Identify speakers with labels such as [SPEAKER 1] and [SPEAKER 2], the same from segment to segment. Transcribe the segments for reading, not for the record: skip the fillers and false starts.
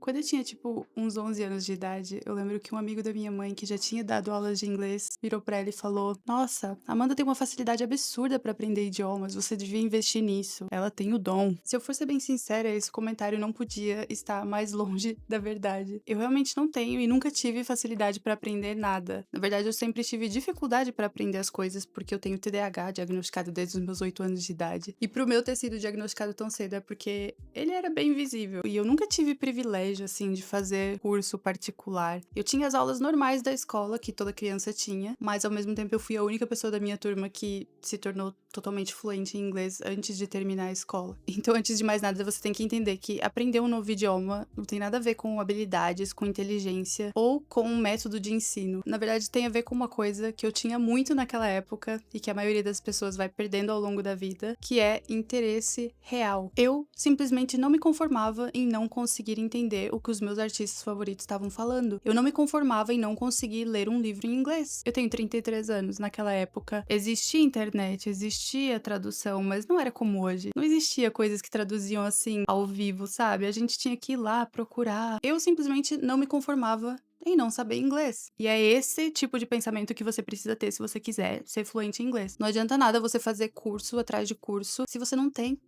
[SPEAKER 1] Quando eu tinha, tipo, uns 11 anos de idade, eu lembro que um amigo da minha mãe, que já tinha dado aulas de inglês, virou pra ela e falou: Nossa, Amanda tem uma facilidade absurda pra aprender idiomas, você devia investir nisso. Ela tem o dom. Se eu for ser bem sincera, esse comentário não podia estar mais longe da verdade. Eu realmente não tenho e nunca tive facilidade pra aprender nada. Na verdade, eu sempre tive dificuldade pra aprender as coisas, porque eu tenho TDAH diagnosticado desde os meus 8 anos de idade. E pro meu ter sido diagnosticado tão cedo é porque ele era bem visível. E eu nunca tive privilégio, assim, de fazer curso particular. Eu tinha as aulas normais da escola, que toda criança tinha, mas ao mesmo tempo eu fui a única pessoa da minha turma que se tornou totalmente fluente em inglês antes de terminar a escola. Então, antes de mais nada, você tem que entender que aprender um novo idioma não tem nada a ver com habilidades, com inteligência ou com um método de ensino. Na verdade, tem a ver com uma coisa que eu tinha muito naquela época e que a maioria das pessoas vai perdendo ao longo da vida, que é interesse real. Eu simplesmente não me conformava em não conseguir entender o que os meus artistas favoritos estavam falando. Eu não me conformava em não conseguir ler um livro em inglês. Eu tenho 33 anos. Naquela época, existia internet, existia tradução, mas não era como hoje. Não existia coisas que traduziam assim ao vivo, sabe? A gente tinha que ir lá procurar. Eu simplesmente não me conformava em não saber inglês. E é esse tipo de pensamento que você precisa ter se você quiser ser fluente em inglês. Não adianta nada você fazer curso atrás de curso se você não tem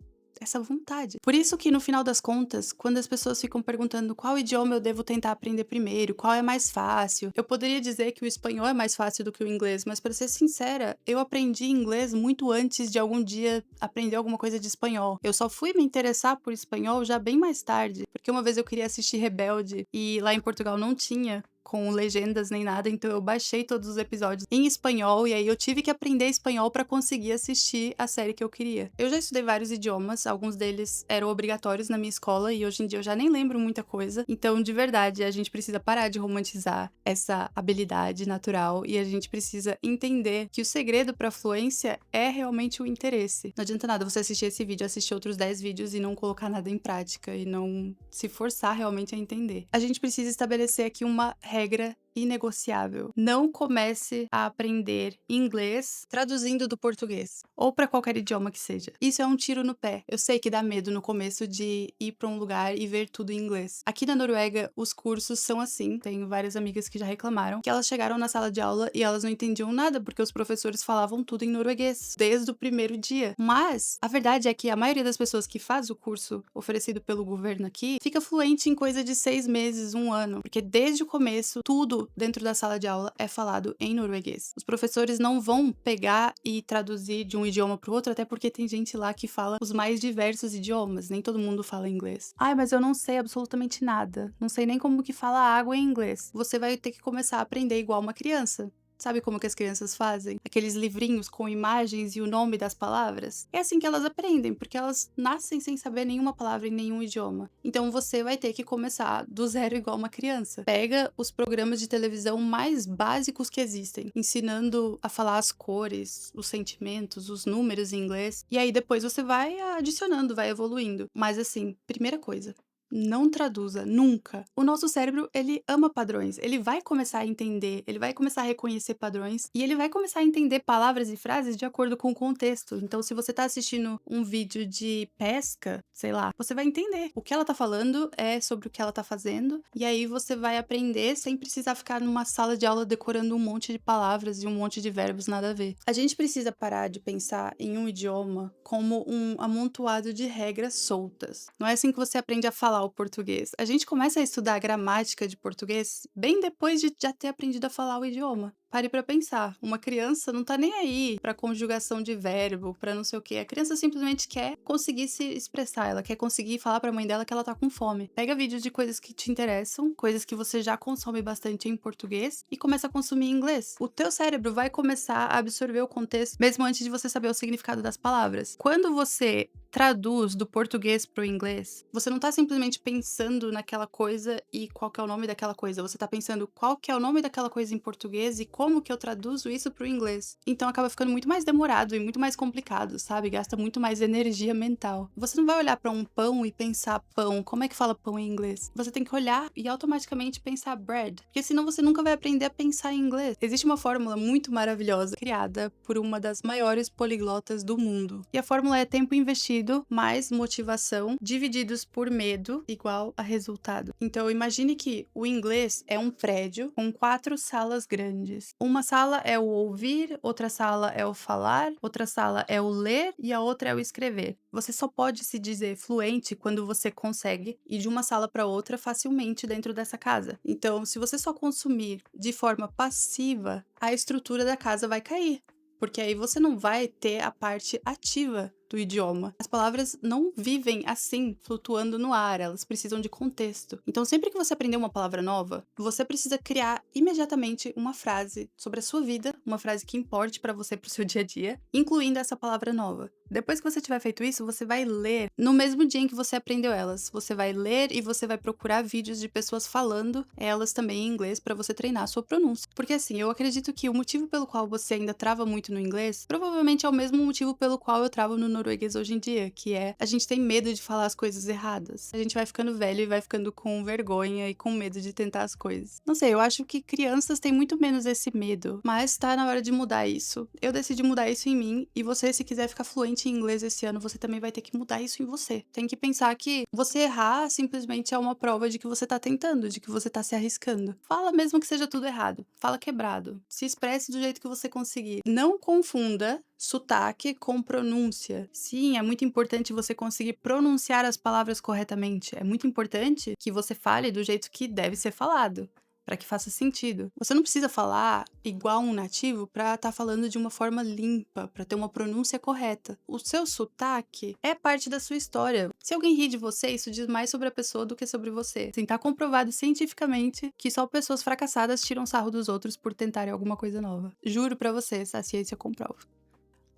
[SPEAKER 1] essa vontade. Por isso que, no final das contas, quando as pessoas ficam perguntando qual idioma eu devo tentar aprender primeiro, qual é mais fácil, eu poderia dizer que o espanhol é mais fácil do que o inglês, mas para ser sincera, eu aprendi inglês muito antes de algum dia aprender alguma coisa de espanhol. Eu só fui me interessar por espanhol já bem mais tarde, porque uma vez eu queria assistir Rebelde e lá em Portugal não tinha com legendas nem nada, então eu baixei todos os episódios em espanhol e aí eu tive que aprender espanhol para conseguir assistir a série que eu queria. Eu já estudei vários idiomas, alguns deles eram obrigatórios na minha escola e hoje em dia eu já nem lembro muita coisa. Então, de verdade, a gente precisa parar de romantizar essa habilidade natural e a gente precisa entender que o segredo para fluência é realmente o interesse. Não adianta nada você assistir esse vídeo, assistir outros 10 vídeos e não colocar nada em prática e não se forçar realmente a entender. A gente precisa estabelecer aqui uma regra inegociável. Não comece a aprender inglês traduzindo do português ou para qualquer idioma que seja. Isso é um tiro no pé. Eu sei que dá medo no começo de ir para um lugar e ver tudo em inglês. Aqui na Noruega, os cursos são assim. Tenho várias amigas que já reclamaram que elas chegaram na sala de aula e elas não entendiam nada porque os professores falavam tudo em norueguês desde o primeiro dia. Mas a verdade é que a maioria das pessoas que faz o curso oferecido pelo governo aqui fica fluente em coisa de 6 meses, um ano, porque desde o começo tudo dentro da sala de aula é falado em norueguês. Os professores não vão pegar e traduzir de um idioma para o outro, até porque tem gente lá que fala os mais diversos idiomas, nem todo mundo fala inglês. Ai, mas eu não sei absolutamente nada. Não sei nem como que fala água em inglês. Você vai ter que começar a aprender igual uma criança. Sabe como que as crianças fazem? Aqueles livrinhos com imagens e o nome das palavras? É assim que elas aprendem, porque elas nascem sem saber nenhuma palavra em nenhum idioma. Então você vai ter que começar do zero igual uma criança. Pega os programas de televisão mais básicos que existem, ensinando a falar as cores, os sentimentos, os números em inglês, e aí depois você vai adicionando, vai evoluindo. Mas assim, primeira coisa, não traduza, nunca. O nosso cérebro, ele ama padrões. Ele vai começar a entender, ele vai começar a reconhecer padrões e ele vai começar a entender palavras e frases de acordo com o contexto. Então, se você tá assistindo um vídeo de pesca, sei lá, você vai entender. O que ela tá falando é sobre o que ela tá fazendo e aí você vai aprender sem precisar ficar numa sala de aula decorando um monte de palavras e um monte de verbos nada a ver. A gente precisa parar de pensar em um idioma como um amontoado de regras soltas. Não é assim que você aprende a falar o português. A gente começa a estudar a gramática de português bem depois de já ter aprendido a falar o idioma. Pare pra pensar, uma criança não tá nem aí pra conjugação de verbo, pra não sei o quê. A criança simplesmente quer conseguir se expressar, ela quer conseguir falar pra mãe dela que ela tá com fome. Pega vídeos de coisas que te interessam, coisas que você já consome bastante em português e começa a consumir em inglês. O teu cérebro vai começar a absorver o contexto mesmo antes de você saber o significado das palavras. Quando você traduz do português pro inglês, você não tá simplesmente pensando naquela coisa e qual que é o nome daquela coisa, você tá pensando qual que é o nome daquela coisa em português e como que eu traduzo isso pro inglês. Então acaba ficando muito mais demorado e muito mais complicado, sabe? Gasta muito mais energia mental. Você não vai olhar pra um pão e pensar pão, como é que fala pão em inglês? Você tem que olhar e automaticamente pensar bread, porque senão você nunca vai aprender a pensar em inglês. Existe uma fórmula muito maravilhosa criada por uma das maiores poliglotas do mundo. E a fórmula é tempo investido sentido mais motivação divididos por medo igual a resultado. Então imagine que o inglês é um prédio com 4 salas grandes. Uma sala é o ouvir, outra sala é o falar, outra sala é o ler e a outra é o escrever. Você só pode se dizer fluente quando você consegue ir de uma sala para outra facilmente dentro dessa casa. Então, se você só consumir de forma passiva, a estrutura da casa vai cair. Porque aí você não vai ter a parte ativa do idioma. As palavras não vivem assim, flutuando no ar, elas precisam de contexto. Então, sempre que você aprender uma palavra nova, você precisa criar imediatamente uma frase sobre a sua vida, uma frase que importe para você, para o seu dia a dia, incluindo essa palavra nova. Depois que você tiver feito isso, você vai ler no mesmo dia em que você aprendeu elas. Você vai ler e você vai procurar vídeos de pessoas falando elas também em inglês para você treinar a sua pronúncia. Porque assim, eu acredito que o motivo pelo qual você ainda trava muito no inglês, provavelmente é o mesmo motivo pelo qual eu travo no norueguês hoje em dia, que é a gente tem medo de falar as coisas erradas. A gente vai ficando velho e vai ficando com vergonha e com medo de tentar as coisas. Não sei, eu acho que crianças têm muito menos esse medo, mas tá na hora de mudar isso. Eu decidi mudar isso em mim e você, se quiser ficar fluente em inglês esse ano, você também vai ter que mudar isso em você. Tem que pensar que você errar simplesmente é uma prova de que você tá tentando, de que você tá se arriscando. Fala mesmo que seja tudo errado. Fala quebrado. Se expresse do jeito que você conseguir. Não confunda sotaque com pronúncia. Sim, é muito importante você conseguir pronunciar as palavras corretamente. É muito importante que você fale do jeito que deve ser falado, para que faça sentido. Você não precisa falar igual um nativo para estar falando de uma forma limpa, para ter uma pronúncia correta. O seu sotaque é parte da sua história. Se alguém ri de você, isso diz mais sobre a pessoa do que sobre você. Assim, tá comprovado cientificamente que só pessoas fracassadas tiram sarro dos outros por tentarem alguma coisa nova. Juro pra você, a ciência comprova.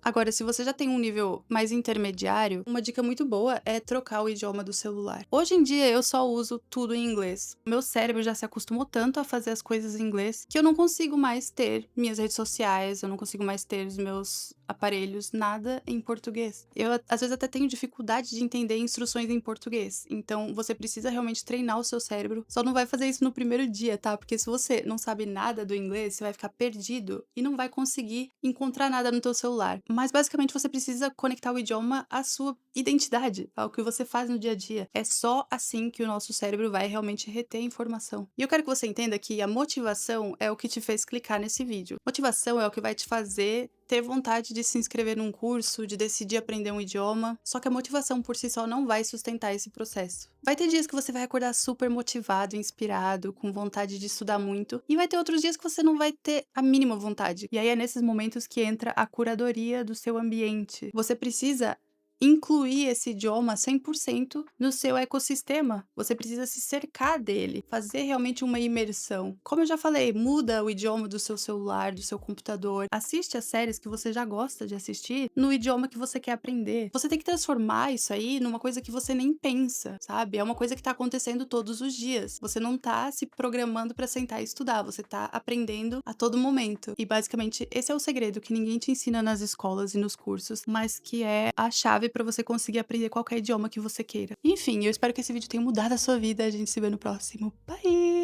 [SPEAKER 1] Agora, se você já tem um nível mais intermediário, uma dica muito boa é trocar o idioma do celular. Hoje em dia eu só uso tudo em inglês. Meu cérebro já se acostumou tanto a fazer as coisas em inglês que eu não consigo mais ter minhas redes sociais, eu não consigo mais ter os meus aparelhos, nada em português. Eu às vezes até tenho dificuldade de entender instruções em português. Então você precisa realmente treinar o seu cérebro. Só não vai fazer isso no primeiro dia, tá? Porque se você não sabe nada do inglês, você vai ficar perdido e não vai conseguir encontrar nada no teu celular. Mas basicamente você precisa conectar o idioma à sua identidade, ao que você faz no dia a dia. É só assim que o nosso cérebro vai realmente reter a informação. E eu quero que você entenda que a motivação é o que te fez clicar nesse vídeo. Motivação é o que vai te fazer ter vontade de se inscrever num curso, de decidir aprender um idioma. Só que a motivação por si só não vai sustentar esse processo. Vai ter dias que você vai acordar super motivado, inspirado, com vontade de estudar muito, e vai ter outros dias que você não vai ter a mínima vontade. E aí é nesses momentos que entra a curadoria do seu ambiente. Você precisa incluir esse idioma 100% no seu ecossistema. Você precisa se cercar dele, fazer realmente uma imersão. Como eu já falei, muda o idioma do seu celular, do seu computador. Assiste as séries que você já gosta de assistir no idioma que você quer aprender. Você tem que transformar isso aí numa coisa que você nem pensa, sabe? É uma coisa que tá acontecendo todos os dias. Você não tá se programando para sentar e estudar, você tá aprendendo a todo momento. E basicamente esse é o segredo que ninguém te ensina nas escolas e nos cursos, mas que é a chave para você conseguir aprender qualquer idioma que você queira. Enfim, eu espero que esse vídeo tenha mudado a sua vida. A gente se vê no próximo. Bye!